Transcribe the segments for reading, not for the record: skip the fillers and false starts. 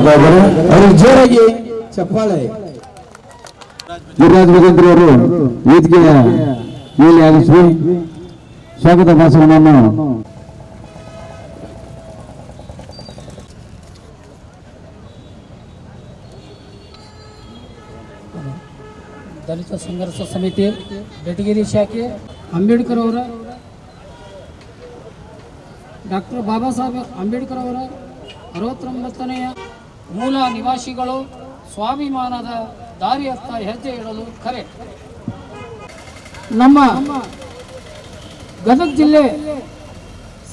ಮಾಡ್ತಾ ಇದ್ದಾರೆ. ಅವ್ರಿಗೆ ಜೋರಾಗಿ ಚಪ್ಪಾಳೆ. ಯುವರಾಜ್ ಭಗವಂತರು ಅವರು ವೇದಿಕೆಯ ಮೇಲೆ ಆಗಿಸಿ ಸ್ವಾಗತ ಭಾಷಣವನ್ನು ದಲಿತ ಸಂಘರ್ಷ ಸಮಿತಿ ಬೆಟಗೇರಿ ಶಾಖೆ ಅಂಬೇಡ್ಕರ್ ಅವರ ಡಾಕ್ಟರ್ ಬಾಬಾ ಸಾಹೇಬ್ ಅಂಬೇಡ್ಕರ್ ಅವರ 69ನೆಯ ಮೂಲ ನಿವಾಸಿಗಳು ಸ್ವಾಭಿಮಾನದ ದಾರಿಯತ್ತ ಹೆಜ್ಜೆ ಇಡಲು ಕರೆ. ನಮ್ಮ ಗದಗ ಜಿಲ್ಲೆ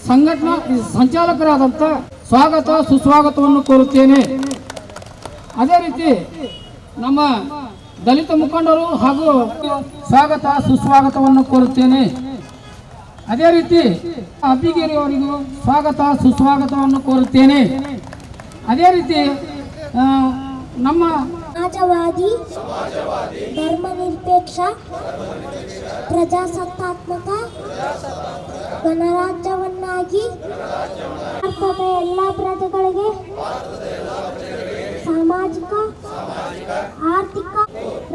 ಸಂಘಟನಾ ಸಂಚಾಲಕರಾದಂಥ ಸ್ವಾಗತ ಸುಸ್ವಾಗತವನ್ನು ಕೋರುತ್ತೇನೆ. ಅದೇ ರೀತಿ ನಮ್ಮ ದಲಿತ ಮುಖಂಡರು ಹಾಗೂ ಸ್ವಾಗತ ಸುಸ್ವಾಗತವನ್ನು ಕೋರುತ್ತೇನೆ. ಅದೇ ರೀತಿ ಅಬ್ಬಿಗೇರಿ ಅವರಿಗೂ ಸ್ವಾಗತ ಸುಸ್ವಾಗತವನ್ನು ಕೋರುತ್ತೇನೆ. ಅದೇ ರೀತಿ ನಮ್ಮ ಸಮಾಜವಾದಿ ಧರ್ಮನಿರಪೇಕ್ಷ ಪ್ರಜಾಸತ್ತಾತ್ಮಕ ಗಣರಾಜ್ಯವನ್ನಾಗಿ ಭಾರತದ ಎಲ್ಲ ಪ್ರಜೆಗಳಿಗೆ ಸಾಮಾಜಿಕ ಆರ್ಥಿಕ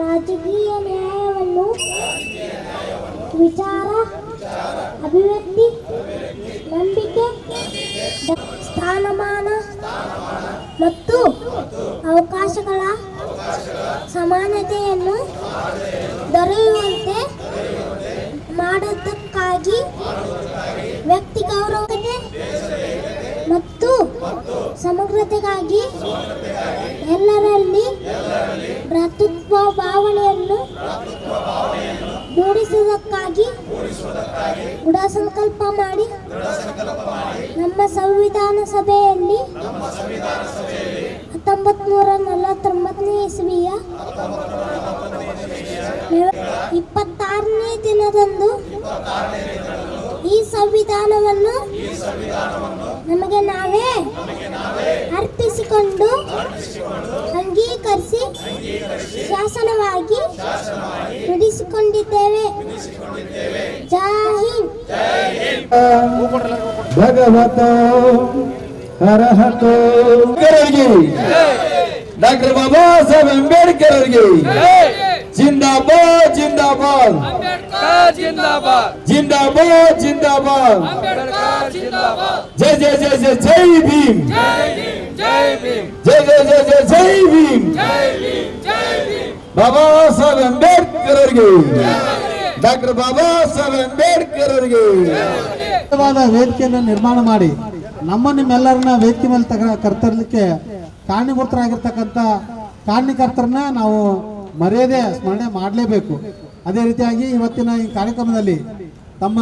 ರಾಜಕೀಯ ನ್ಯಾಯವನ್ನು ವಿಚಾರ ಅಭಿವ್ಯಕ್ತಿ ನಂಬಿಕೆ ಸ್ಥಾನಮಾನ ಮತ್ತು ಅವಕಾಶಗಳ ಸಮಾನತೆಯನ್ನು ದೊರೆಯುವಂತೆ ಮಾಡುವುದಕ್ಕಾಗಿ ವ್ಯಕ್ತಿ ಗೌರವತೆ ಮತ್ತು ಸಮಗ್ರತೆಗಾಗಿ ಎಲ್ಲರಲ್ಲಿ ಭ್ರಾತೃತ್ವ ಭಾವನೆಯನ್ನು ಮೂಡಿಸುವುದಕ್ಕಾಗಿ ದೃಢ ಸಂಕಲ್ಪ ಮಾಡಿ ನಮ್ಮ ಸಂವಿಧಾನ ಸಭೆಯಲ್ಲಿ 1949ನೇ ಇಸವಿಯ 26ನೇ ದಿನದಂದು ಈ ಸಂವಿಧಾನವನ್ನು ನಮಗೆ ನಾವೇ ಅರ್ಪಿಸಿಕೊಂಡು ಅಂಗೀಕರಿಸಿ ಶಾಸನವಾಗಿ ನುಡಿಸಿಕೊಂಡಿದ್ದೇವೆ. ಜೈ ಹಿಂದ್. ಭಗವತ ಹರಹತೋ ಡಾಕ್ಟರ್ ಬಾಬಾ ಸಾಹೇಬ್ ಅಂಬೇಡ್ಕರ್ ಅವರಿಗೆ ಜಿಂದಾಬಾದ್ ಜಿಂದಾಬಾದ್ ಜಿಂದಾಬಾದ್ ಜಿಂದಾಬಾದ್ ಜೈ ಜೈ ಜೈ ಜೈ ಜೈ ಭೀಮ್ ಜೈ ಜೈ ಜೈ ಜೈ ಜೈ ಭೀಮ್ ಬಾಬಾ ಸಾಹೇಬ್ ಅಂಬೇಡ್ಕರ್ ಅವರಿಗೆ ಡಾಕ್ಟರ್ ಬಾಬಾ ಸಾಹೇಬ್ ಅಂಬೇಡ್ಕರ್ ಅವರಿಗೆ ವೇದಿಕೆಯನ್ನು ನಿರ್ಮಾಣ ಮಾಡಿ ನಿಮ್ಮೆಲ್ಲರನ್ನ ವೇದಿಕೆ ಮೇಲೆ ಕರ್ತರ್ಲಿಕ್ಕೆ ಕಾರಣೀಭೂತರಾಗಿರ್ತಕ್ಕಂಥ ಕಾರಣಕರ್ತರನ್ನ ನಾವು ಮರ್ಯಾದೆ ಸ್ಮರಣೆ ಮಾಡಲೇಬೇಕು. ಅದೇ ರೀತಿಯಾಗಿ ಇವತ್ತಿನ ಈ ಕಾರ್ಯಕ್ರಮದಲ್ಲಿ ತಮ್ಮ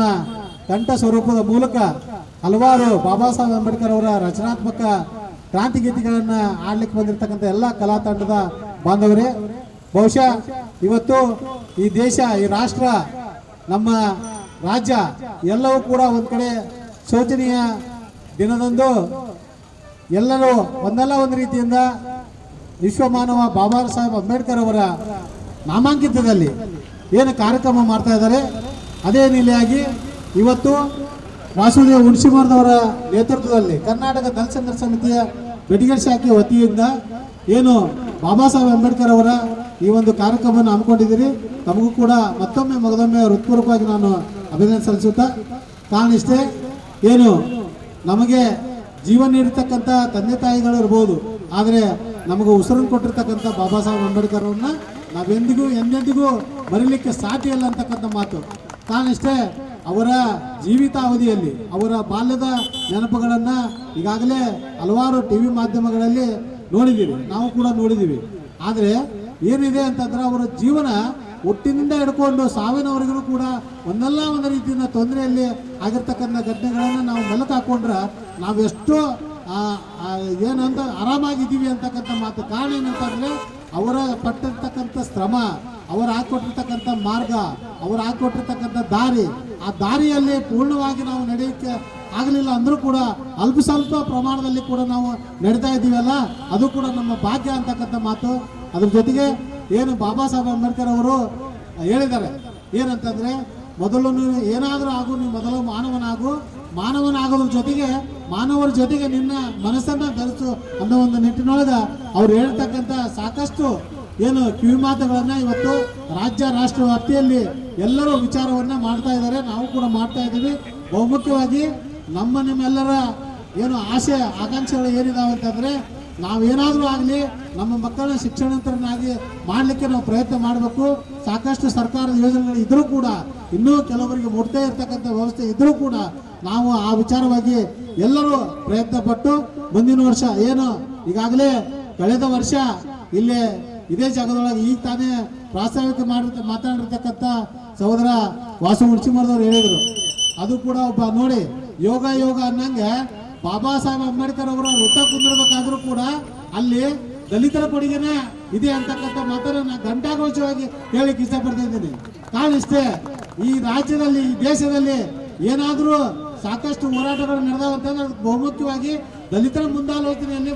ಕಂಠ ಸ್ವರೂಪದ ಮೂಲಕ ಹಲವಾರು ಬಾಬಾ ಸಾಹೇಬ್ ಅಂಬೇಡ್ಕರ್ ಅವರ ರಚನಾತ್ಮಕ ಕ್ರಾಂತಿಗೀತೆಗಳನ್ನು ಆಡ್ಲಿಕ್ಕೆ ಬಂದಿರತಕ್ಕಂಥ ಎಲ್ಲ ಕಲಾ ತಂಡದ ಬಾಂಧವರೇ, ಬಹುಶಃ ಇವತ್ತು ಈ ದೇಶ, ಈ ರಾಷ್ಟ್ರ, ನಮ್ಮ ರಾಜ್ಯ ಎಲ್ಲವೂ ಕೂಡ ಒಂದು ಕಡೆ ಶೋಚನೀಯ ದಿನದಂದು ಎಲ್ಲರೂ ಒಂದಲ್ಲ ಒಂದು ರೀತಿಯಿಂದ ವಿಶ್ವಮಾನವ ಬಾಬಾ ಸಾಹೇಬ್ ಅಂಬೇಡ್ಕರ್ ಅವರ ನಾಮಾಂಕಿತದಲ್ಲಿ ಏನು ಕಾರ್ಯಕ್ರಮ ಮಾಡ್ತಾ ಇದ್ದಾರೆ, ಅದೇ ನೆಲೆಯಾಗಿ ಇವತ್ತು ವಾಸುದೇವ ಹುಣಸಿಮರದವರ ನೇತೃತ್ವದಲ್ಲಿ ಕರ್ನಾಟಕ ದಲಿತ ಸಂಘರ್ಷ ಸಮಿತಿಯ ಬೆಟಗೇರಿ ಶಾಖೆ ವತಿಯಿಂದ ಏನು ಬಾಬಾ ಸಾಹೇಬ್ ಅಂಬೇಡ್ಕರ್ ಅವರ ಈ ಒಂದು ಕಾರ್ಯಕ್ರಮವನ್ನು ಹಮ್ಮಿಕೊಂಡಿದ್ದೀರಿ. ತಮಗೂ ಕೂಡ ಮತ್ತೊಮ್ಮೆ ಹೃತ್ಪೂರ್ವಕವಾಗಿ ನಾನು ಅಭಿನಂದನೆ ಸಲ್ಲಿಸುತ್ತಾ, ಕಾರಣ ಇಷ್ಟೇ, ಏನು ನಮಗೆ ಜೀವನ ನೀಡಿರ್ತಕ್ಕಂಥ ತಂದೆ ತಾಯಿಗಳು ಇರ್ಬೋದು, ಆದರೆ ನಮಗೆ ಉಸಿರನ್ನು ಕೊಟ್ಟಿರ್ತಕ್ಕಂಥ ಬಾಬಾ ಸಾಹೇಬ್ ಅಂಬೇಡ್ಕರ್ ಅವ್ರನ್ನ ಎಂದೆಂದಿಗೂ ಮರೀಲಿಕ್ಕೆ ಸಾಧ್ಯ ಇಲ್ಲ ಅಂತಕ್ಕಂಥ ಮಾತು. ಕಾರಣ ಇಷ್ಟೇ, ಅವರ ಜೀವಿತಾವಧಿಯಲ್ಲಿ ಅವರ ಬಾಲ್ಯದ ನೆನಪುಗಳನ್ನು ಈಗಾಗಲೇ ಹಲವಾರು ಟಿವಿ ಮಾಧ್ಯಮಗಳಲ್ಲಿ ನೋಡಿದ್ದೀವಿ, ನಾವು ಕೂಡ ನೋಡಿದ್ದೀವಿ. ಆದರೆ ಏನಿದೆ ಅಂತಂದ್ರೆ ಅವರ ಜೀವನ ಹುಟ್ಟಿನಿಂದ ಹಿಡ್ಕೊಂಡು ಸಾವಿನವರೆಗೂ ಕೂಡ ಒಂದಲ್ಲ ಒಂದು ರೀತಿಯಿಂದ ತೊಂದರೆಯಲ್ಲಿ ಆಗಿರ್ತಕ್ಕಂಥ ಘಟನೆಗಳನ್ನು ನಾವು ಮೆಲುಕು ಹಾಕೊಂಡ್ರೆ ನಾವೆಷ್ಟು ಏನಂತ ಆರಾಮಾಗಿದ್ದೀವಿ ಅಂತಕ್ಕಂಥ ಮಾತು. ಕಾರಣ ಏನಂತಂದರೆ ಅವರ ಪಟ್ಟಿರ್ತಕ್ಕಂಥ ಶ್ರಮ, ಅವರು ಹಾಕೊಟ್ಟಿರ್ತಕ್ಕಂಥ ಮಾರ್ಗ, ಅವರು ಹಾಕೊಟ್ಟಿರ್ತಕ್ಕಂಥ ದಾರಿ, ಆ ದಾರಿಯಲ್ಲಿ ಪೂರ್ಣವಾಗಿ ನಾವು ನಡೆಯೋಕ್ಕೆ ಆಗಲಿಲ್ಲ ಅಂದರೂ ಕೂಡ ಅಲ್ಪ ಸ್ವಲ್ಪ ಪ್ರಮಾಣದಲ್ಲಿ ಕೂಡ ನಾವು ನಡೀತಾ ಇದ್ದೀವಲ್ಲ, ಅದು ಕೂಡ ನಮ್ಮ ಭಾಗ್ಯ ಅಂತಕ್ಕಂಥ ಮಾತು. ಅದ್ರ ಜೊತೆಗೆ ಏನು ಬಾಬಾ ಸಾಹೇಬ್ ಅಂಬೇಡ್ಕರ್ ಅವರು ಹೇಳಿದ್ದಾರೆ ಏನಂತಂದರೆ, ಮೊದಲು ನೀವು ಏನಾದರೂ ಆಗು, ನೀವು ಮೊದಲು ಮಾನವನಾಗು, ಮಾನವನಾಗೋದ್ರ ಜೊತೆಗೆ ಮಾನವರ ಜೊತೆಗೆ ನಿನ್ನ ಮನಸ್ಸನ್ನ ಧರಿಸು ಅನ್ನೋ ಒಂದು ನಿಟ್ಟಿನೊಳಗ ಅವ್ರು ಹೇಳ್ತಕ್ಕಂಥ ಸಾಕಷ್ಟು ಏನು ಕಿವಿ ಮಾತುಗಳನ್ನ ಇವತ್ತು ರಾಜ್ಯ ರಾಷ್ಟ್ರ ವ್ಯಾಪ್ತಿಯಲ್ಲಿ ಎಲ್ಲರೂ ವಿಚಾರವನ್ನ ಮಾಡ್ತಾ ಇದ್ದಾರೆ. ನಾವು ಕೂಡ ಮಾಡ್ತಾ ಇದ್ದೀವಿ. ಬಹುಮುಖ್ಯವಾಗಿ ನಿಮ್ಮೆಲ್ಲರ ಏನು ಆಸೆ ಆಕಾಂಕ್ಷೆಗಳು ಏನಿದಾವೆ ಅಂತಂದ್ರೆ ನಾವೇನಾದ್ರೂ ಆಗಲಿ ನಮ್ಮ ಮಕ್ಕಳನ್ನ ಶಿಕ್ಷಣಾಂತರನಾಗಿ ಮಾಡಲಿಕ್ಕೆ ನಾವು ಪ್ರಯತ್ನ ಮಾಡಬೇಕು. ಸಾಕಷ್ಟು ಸರ್ಕಾರದ ಯೋಜನೆಗಳು ಇದ್ರೂ ಕೂಡ ಇನ್ನೂ ಕೆಲವರಿಗೆ ಮುಟ್ತಾ ಇರ್ತಕ್ಕಂಥ ವ್ಯವಸ್ಥೆ ಇದ್ರೂ ಕೂಡ ನಾವು ಆ ವಿಚಾರವಾಗಿ ಎಲ್ಲರೂ ಪ್ರಯತ್ನ ಪಟ್ಟು ಮುಂದಿನ ವರ್ಷ ಏನು ಈಗಾಗಲೇ ಕಳೆದ ವರ್ಷ ಇಲ್ಲೇ ಇದೇ ಜಾಗದೊಳಗೆ ಈಗ ತಾನೇ ಪ್ರಾಸ್ತಾವಿಕ ಮಾತಾಡಿರ್ತಕ್ಕಂಥ ಸಹೋದರ ವಾಸು ಮುಡ್ಚಿಮರದವ್ರು ಹೇಳಿದ್ರು. ಅದು ಕೂಡ ಒಬ್ಬ ನೋಡಿ ಯೋಗ ಅನ್ನಂಗೆ ಬಾಬಾ ಸಾಹೇಬ್ ಅಂಬೇಡ್ಕರ್ ಅವರ ವೃತ್ತ ಕುಂದಿರ್ಬೇಕಾದ್ರೂ ಕೂಡ ಅಲ್ಲಿ ದಲಿತರ ಕೊಡುಗೆನೇ ಇದೆ ಅಂತಕ್ಕಂಥ ಮಾತನ್ನ ಘಂಟಾಘೋಷವಾಗಿ ಹೇಳಿಕ್ಕೆ ಇಷ್ಟಪಡ್ತಾ ಇದ್ದೀನಿ. ಕಾರಣ ಇಷ್ಟೇ, ಈ ರಾಜ್ಯದಲ್ಲಿ ಈ ದೇಶದಲ್ಲಿ ಏನಾದರೂ ಸಾಕಷ್ಟು ಹೋರಾಟಗಳು ನಡೆದವಂತಂದ್ರೆ ಬಹುಮುಖ್ಯವಾಗಿ ದಲಿತರ ಮುಂದಾಲೋಚನೆಯಲ್ಲಿ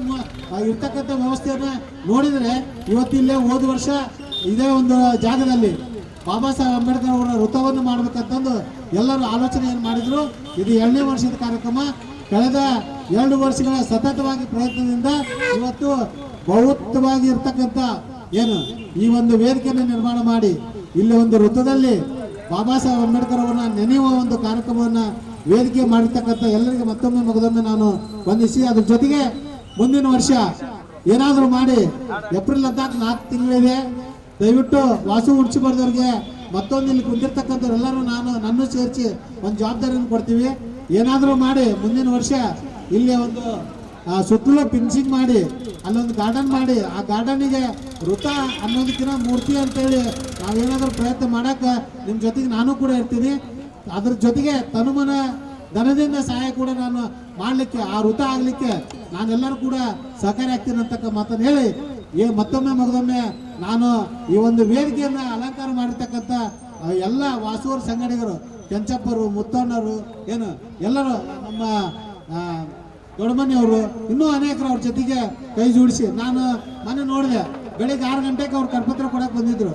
ಇರ್ತಕ್ಕಂಥ ವ್ಯವಸ್ಥೆಯನ್ನ ನೋಡಿದರೆ ಇವತ್ತಿಲ್ಲೇ ಹೋದ ವರ್ಷ ಇದೇ ಒಂದು ಜಾಗದಲ್ಲಿ ಬಾಬಾ ಸಾಹೇಬ್ ಅಂಬೇಡ್ಕರ್ ಅವರ ವೃತ್ತವನ್ನು ಮಾಡ್ಬೇಕಂತಂದು ಎಲ್ಲರೂ ಆಲೋಚನೆಯನ್ನು ಮಾಡಿದ್ರು. ಇದು 2ನೇ ವರ್ಷದ ಕಾರ್ಯಕ್ರಮ. ಕಳೆದ 2 ವರ್ಷಗಳ ಸತತವಾಗಿ ಪ್ರಯತ್ನದಿಂದ ಇವತ್ತು ಬಹುತ್ವವಾಗಿ ಇರ್ತಕ್ಕಂಥ ಏನು ಈ ಒಂದು ವೇದಿಕೆಯನ್ನು ನಿರ್ಮಾಣ ಮಾಡಿ ಇಲ್ಲಿ ಒಂದು ವೃತ್ತದಲ್ಲಿ ಬಾಬಾ ಸಾಹೇಬ್ ಅಂಬೇಡ್ಕರ್ ಅವರನ್ನ ನೆನೆಯುವ ಒಂದು ಕಾರ್ಯಕ್ರಮವನ್ನ ವೇದಿಕೆ ಮಾಡಿರ್ತಕ್ಕಂಥ ಎಲ್ಲರಿಗೆ ಮತ್ತೊಮ್ಮೆ ಮಗದೊಮ್ಮೆ ನಾನು ವಂದಿಸಿ, ಅದ್ರ ಜೊತೆಗೆ ಮುಂದಿನ ವರ್ಷ ಏನಾದರೂ ಮಾಡಿ ಏಪ್ರಿಲ್ 4 ತಿಂಗಳಿದೆ. ದಯವಿಟ್ಟು ವಾಸು ಹುಡ್ಚಿಬಾರ್ದವ್ರಿಗೆ ಮತ್ತೊಂದು ಇಲ್ಲಿ ಕುಂದಿರ್ತಕ್ಕಂಥವ್ರೆಲ್ಲರೂ ನನ್ನ ಸೇರಿಸಿ ಒಂದು ಜವಾಬ್ದಾರಿಯನ್ನು ಕೊಡ್ತೀವಿ. ಏನಾದರೂ ಮಾಡಿ ಮುಂದಿನ ವರ್ಷ ಇಲ್ಲಿ ಒಂದು ಸುತ್ತಲೂ ಫಿನಿಶಿಂಗ್ ಮಾಡಿ ಅಲ್ಲೊಂದು ಗಾರ್ಡನ್ ಮಾಡಿ ಆ ಗಾರ್ಡನಿಗೆ ವೃತ್ತ ಅನ್ನೋದಕ್ಕಿಂತ ಮೂರ್ತಿ ಅಂತೇಳಿ ನಾವೇನಾದರೂ ಪ್ರಯತ್ನ ಮಾಡಕ್ಕೆ ನಿಮ್ಮ ಜೊತೆಗೆ ನಾನು ಕೂಡ ಇರ್ತೀನಿ. ಅದ್ರ ಜೊತೆಗೆ ತನುಮನ ಧನದಿಂದ ಸಹಾಯ ಕೂಡ ನಾನು ಮಾಡಲಿಕ್ಕೆ ಆ ವೃತ್ತ ಆಗಲಿಕ್ಕೆ ನಾನೆಲ್ಲರೂ ಕೂಡ ಸಹಕಾರಿ ಆಗ್ತೀನಿ ಅಂತಕ್ಕ ಮಾತನ್ನು ಹೇಳಿ ಮತ್ತೊಮ್ಮೆ ಮಗದೊಮ್ಮೆ ನಾನು ಈ ಒಂದು ವೇದಿಕೆಯನ್ನು ಅಲಂಕಾರ ಮಾಡಿರ್ತಕ್ಕಂಥ ಎಲ್ಲ ವಾಸುವರ ಸಂಘಟಕರು ಕೆಂಚಪ್ಪರು ಮುತ್ತಣ್ಣರು ಏನು ಎಲ್ಲರೂ ನಮ್ಮ ದೊಡ್ಡಮನೆಯವರು ಇನ್ನೂ ಅನೇಕರು ಅವ್ರ ಜೊತೆಗೆ ಕೈ ಜೋಡಿಸಿ ನಾನು ಮೊನ್ನೆ ನೋಡಿದೆ ಬೆಳಿಗ್ಗೆ 6 ಗಂಟೆಗೆ ಅವ್ರು ಕರಪತ್ರ ಕೊಡಕ್ಕೆ ಬಂದಿದ್ರು.